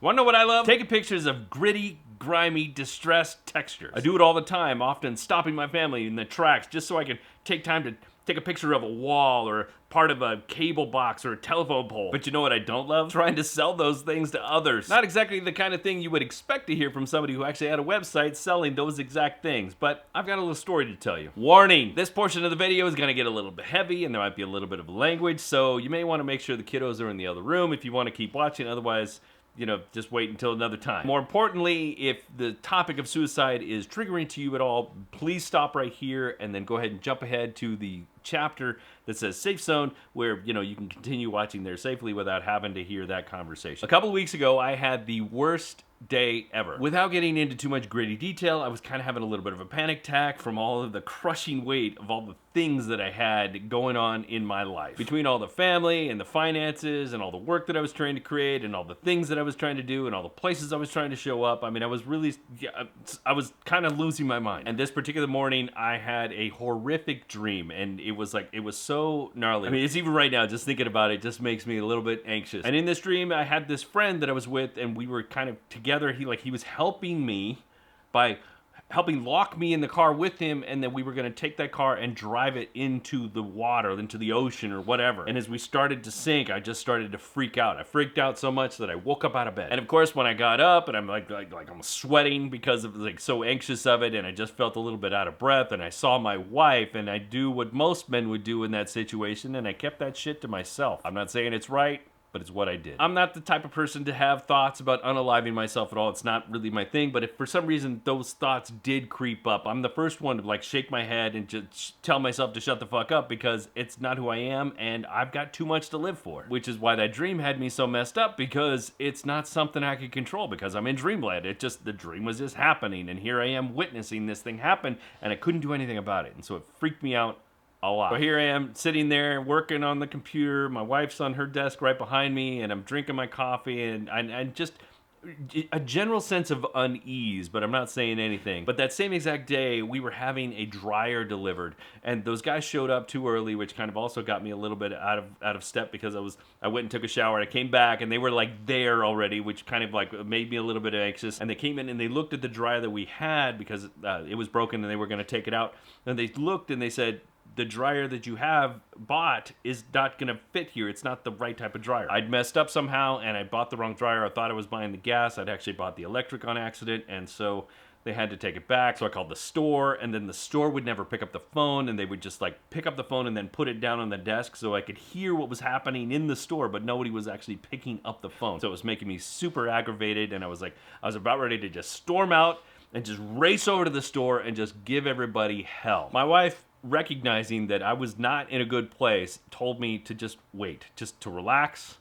Wanna know what I love? Taking pictures of gritty, grimy, distressed textures. I do it all the time, often stopping my family in the tracks just so I can take time to take a picture of a wall or part of a cable box or a telephone pole. But you know what I don't love? Trying to sell those things to others. Not exactly the kind of thing you would expect to hear from somebody who actually had a website selling those exact things, but I've got a little story to tell you. Warning, this portion of the video is gonna get a little bit heavy and there might be a little bit of language, so you may wanna make sure the kiddos are in the other room if you wanna keep watching, otherwise, just wait until another time. More importantly, if the topic of suicide is triggering to you at all, please stop right here and then go ahead and jump ahead to the chapter that says Safe Zone, where, you can continue watching there safely without having to hear that conversation. A couple of weeks ago, I had the worst day ever. Without getting into too much gritty detail, I was kind of having a little bit of a panic attack from all of the crushing weight of all the things that I had going on in my life. Between all the family and the finances and all the work that I was trying to create and all the things that I was trying to do and all the places I was trying to show up, I was kind of losing my mind. And this particular morning, I had a horrific dream, and it was so gnarly. I mean, it's even right now, just thinking about it just makes me a little bit anxious. And in this dream, I had this friend that I was with, and we were kind of together. He was helping me by helping lock me in the car with him, and then we were going to take that car and drive it into the water, into the ocean or whatever. And as we started to sink, I just started to freak out. I freaked out so much that I woke up out of bed. And of course, when I got up and I'm I'm sweating because of so anxious of it, and I just felt a little bit out of breath, and I saw my wife, and I do what most men would do in that situation, and I kept that shit to myself. I'm not saying it's right, but it's what I did. I'm not the type of person to have thoughts about unaliving myself at all. It's not really my thing, but if for some reason those thoughts did creep up, I'm the first one to shake my head and just tell myself to shut the fuck up, because it's not who I am and I've got too much to live for. Which is why that dream had me so messed up, because it's not something I could control, because I'm in dreamland. The dream was just happening, and here I am witnessing this thing happen, and I couldn't do anything about it. And so it freaked me out a lot. So here I am sitting there working on the computer. My wife's on her desk right behind me, and I'm drinking my coffee, and just a general sense of unease, but I'm not saying anything. But that same exact day, we were having a dryer delivered, and those guys showed up too early, which kind of also got me a little bit out of step, because I went and took a shower, and I came back, and they were there already, which kind of made me a little bit anxious. And they came in and they looked at the dryer that we had, because it was broken and they were going to take it out. And they looked and they said, "The dryer that you have bought is not going to fit here. It's not the right type of dryer." I'd messed up somehow, and I bought the wrong dryer. I thought I was buying the gas. I'd actually bought the electric on accident, and so they had to take it back. So I called the store, and then the store would never pick up the phone, and they would just pick up the phone and then put it down on the desk so I could hear what was happening in the store, but nobody was actually picking up the phone. So it was making me super aggravated, and I was about ready to just storm out and just race over to the store and just give everybody hell. My wife, recognizing that I was not in a good place, told me to just wait, just to relax,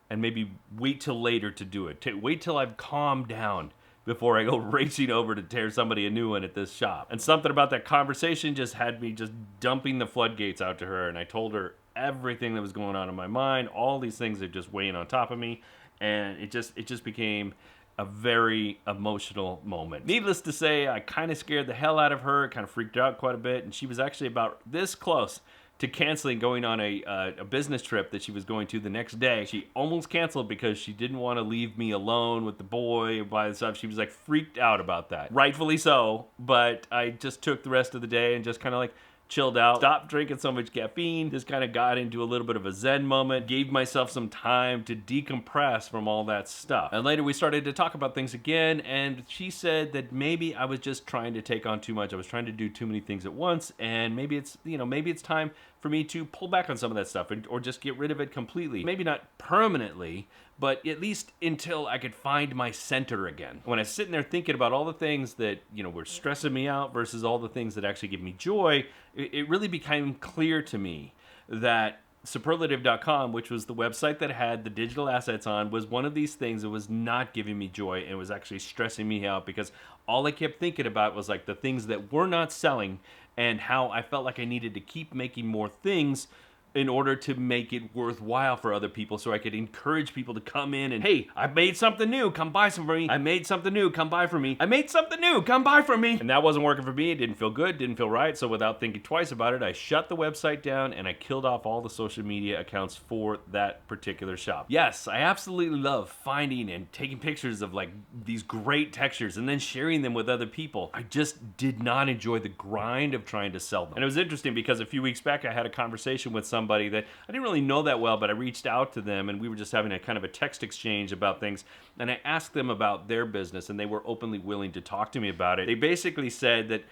and maybe wait till later to do it. Wait till I've calmed down before I go racing over to tear somebody a new one at this shop. And something about that conversation just had me just dumping the floodgates out to her, and I told her everything that was going on in my mind. All these things are just weighing on top of me, and it just became a very emotional moment. Needless to say, I kind of scared the hell out of her, kind of freaked out quite a bit, and she was actually about this close to canceling going on a business trip that she was going to the next day. She almost canceled because she didn't want to leave me alone with the boy by the stuff. She was freaked out about that. Rightfully so, but I just took the rest of the day and just kind of chilled out, stopped drinking so much caffeine, just kind of got into a little bit of a zen moment, gave myself some time to decompress from all that stuff. And later we started to talk about things again, and she said that maybe I was just trying to take on too much. I was trying to do too many things at once, and maybe it's time for me to pull back on some of that stuff, or just get rid of it completely. Maybe not permanently, but at least until I could find my center again. When I was sitting there thinking about all the things that, were stressing me out versus all the things that actually give me joy, it really became clear to me that Superlative.com, which was the website that had the digital assets on, was one of these things that was not giving me joy and was actually stressing me out, because all I kept thinking about was the things that were not selling, and how I felt like I needed to keep making more things in order to make it worthwhile for other people, so I could encourage people to come in and, hey, I made something new, come buy some for me. I made something new, come buy from me. I made something new, come buy from me. And that wasn't working for me. It didn't feel good, didn't feel right. So without thinking twice about it, I shut the website down and I killed off all the social media accounts for that particular shop. Yes, I absolutely love finding and taking pictures of like these great textures and then sharing them with other people. I just did not enjoy the grind of trying to sell them. And it was interesting because a few weeks back I had a conversation with somebody that I didn't really know that well, but I reached out to them and we were just having a kind of a text exchange about things, and I asked them about their business and they were openly willing to talk to me about it. They basically said that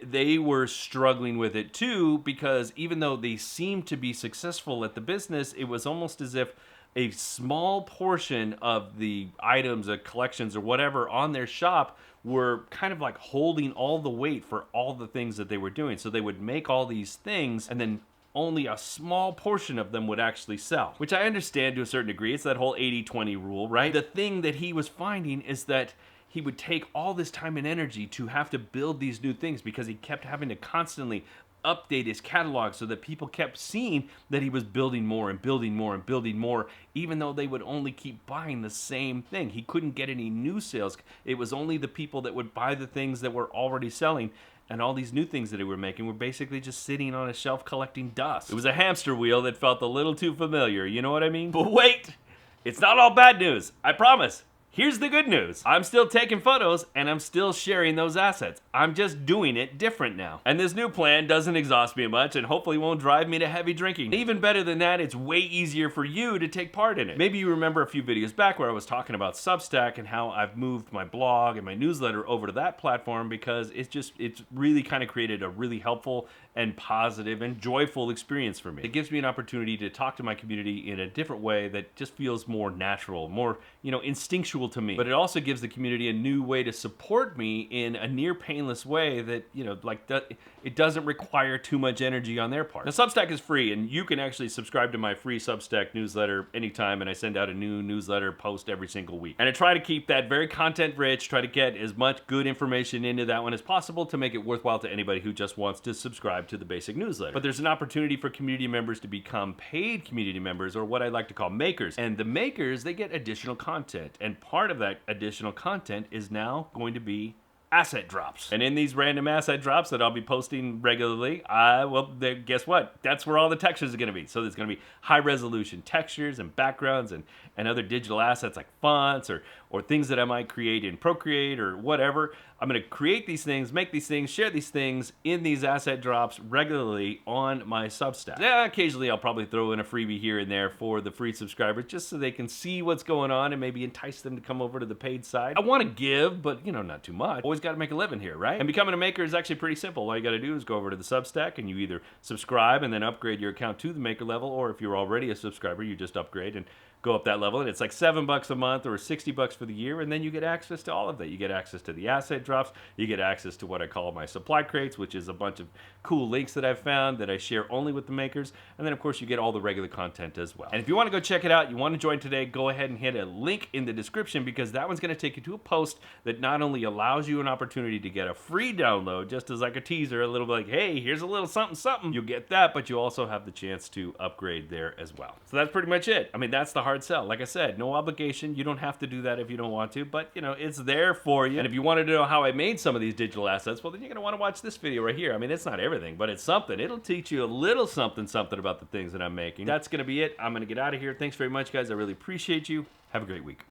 they were struggling with it too, because even though they seemed to be successful at the business, it was almost as if a small portion of the items or collections or whatever on their shop were kind of like holding all the weight for all the things that they were doing. So they would make all these things and then only a small portion of them would actually sell, which I understand to a certain degree. It's that whole 80-20 rule, right? The thing that he was finding is that he would take all this time and energy to have to build these new things because he kept having to constantly update his catalog so that people kept seeing that he was building more and building more and building more, even though they would only keep buying the same thing. He couldn't get any new sales. It was only the people that would buy the things that were already selling, and all these new things that they were making were basically just sitting on a shelf collecting dust. It was a hamster wheel that felt a little too familiar, you know what I mean? But wait, it's not all bad news, I promise. Here's the good news. I'm still taking photos and I'm still sharing those assets. I'm just doing it different now. And this new plan doesn't exhaust me much and hopefully won't drive me to heavy drinking. Even better than that, it's way easier for you to take part in it. Maybe you remember a few videos back where I was talking about Substack and how I've moved my blog and my newsletter over to that platform because it's really kind of created a really helpful and positive and joyful experience for me. It gives me an opportunity to talk to my community in a different way that just feels more natural, more, instinctual to me. But it also gives the community a new way to support me in a near painless way that, it doesn't require too much energy on their part. Now, Substack is free, and you can actually subscribe to my free Substack newsletter anytime, and I send out a new newsletter post every single week. And I try to keep that very content rich, try to get as much good information into that one as possible to make it worthwhile to anybody who just wants to subscribe to the basic newsletter. But there's an opportunity for community members to become paid community members, or what I like to call makers. And the makers, they get additional content. And part of that additional content is now going to be asset drops. And in these random asset drops that I'll be posting regularly, guess what? That's where all the textures are going to be. So there's going to be high resolution textures and backgrounds and other digital assets like fonts or things that I might create in Procreate or whatever. I'm going to create these things, make these things, share these things in these asset drops regularly on my Substack. Yeah, occasionally I'll probably throw in a freebie here and there for the free subscribers just so they can see what's going on and maybe entice them to come over to the paid side. I want to give, but not too much. Always got to make a living here, right? And becoming a maker is actually pretty simple. All you got to do is go over to the Substack and you either subscribe and then upgrade your account to the maker level, or if you're already a subscriber, you just upgrade and go up that level, and it's like $7 a month or $60 for the year, and then you get access to all of that. You get access to the asset drops, you get access to what I call my supply crates, which is a bunch of cool links that I've found that I share only with the makers, and then of course you get all the regular content as well. And if you want to go check it out, you want to join today, go ahead and hit a link in the description, because that one's going to take you to a post that not only allows you an opportunity to get a free download, just as like a teaser, a little bit like, hey, here's a little something, something. You'll get that, but you also have the chance to upgrade there as well. So that's pretty much it. I mean, that's the hard sell. Like I said, no obligation. You don't have to do that if you don't want to, but it's there for you. And if you wanted to know how I made some of these digital assets, well, then you're going to want to watch this video right here. I mean, it's not everything, but it's something. It'll teach you a little something about the things that I'm making. That's going to be it. I'm going to get out of here. Thanks very much, guys. I really appreciate you. Have a great week.